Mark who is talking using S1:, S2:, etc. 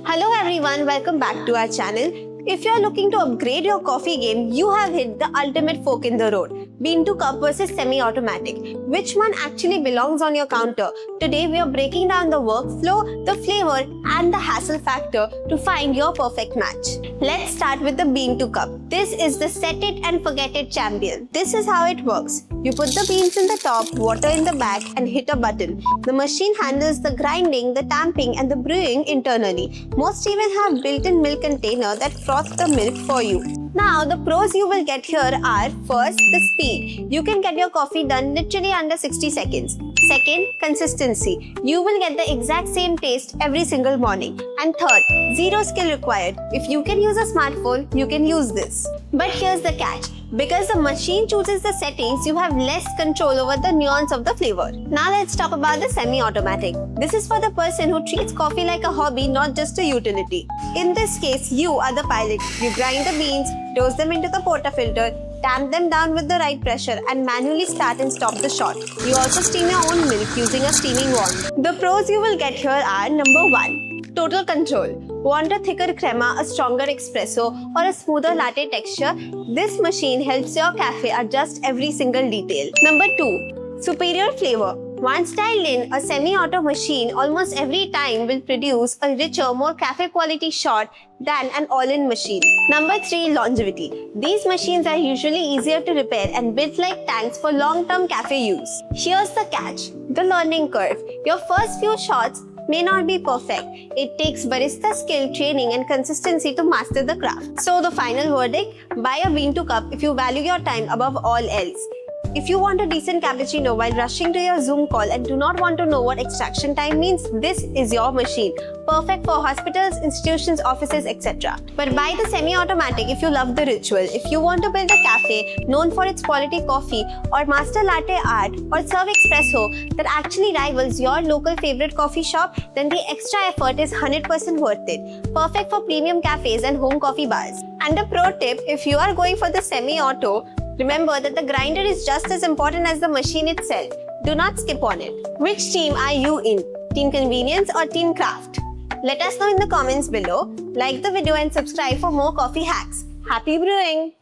S1: Hello everyone, welcome back to our channel. If you are looking to upgrade your coffee game, you have hit the ultimate fork in the road. Bean to cup versus semi-automatic. Which one actually belongs on your counter? Today we are breaking down the workflow, the flavor and the hassle factor to find your perfect match. Let's start with the bean to cup. This is the set it and forget it champion. This is how it works. You put the beans in the top, water in the back and hit a button. The machine handles the grinding, the tamping and the brewing internally. Most even have built-in milk container that froths the milk for you. Now the pros you will get here are first, the speed. You can get your coffee done literally under 60 seconds. Second, consistency. You will get the exact same taste every single morning. And third, zero skill required. If you can use a smartphone, you can use this. But here's the catch. Because the machine chooses the settings, you have less control over the nuance of the flavor. Now let's talk about the semi-automatic. This is for the person who treats coffee like a hobby, not just a utility. In this case, you are the pilot. You grind the beans, toast them into the portafilter, tamp them down with the right pressure and manually start and stop the shot. You also steam your own milk using a steaming wand. The pros you will get here are number 1. Total control. Want a thicker crema, a stronger espresso or a smoother latte texture? This machine helps your cafe adjust every single detail. Number 2. Superior flavor. Once dialed in, a semi-auto machine almost every time will produce a richer, more cafe quality shot than an all-in machine. Number 3. Longevity. These machines are usually easier to repair and built like tanks for long-term cafe use. Here's the catch. The learning curve. Your first few shots may not be perfect. It takes barista skill, training and consistency to master the craft. So the final verdict, buy a bean to cup if you value your time above all else. If you want a decent cappuccino while rushing to your Zoom call and do not want to know what extraction time means, this is your machine. Perfect for hospitals, institutions, offices, etc. But buy the semi-automatic if you love the ritual. If you want to build a cafe known for its quality coffee or master latte art or serve espresso that actually rivals your local favorite coffee shop, then the extra effort is 100% worth it. Perfect for premium cafes and home coffee bars. And a pro tip, if you are going for the semi-auto, remember that the grinder is just as important as the machine itself. Do not skip on it. Which team are you in? Team convenience or team craft? Let us know in the comments below. Like the video and subscribe for more coffee hacks. Happy brewing!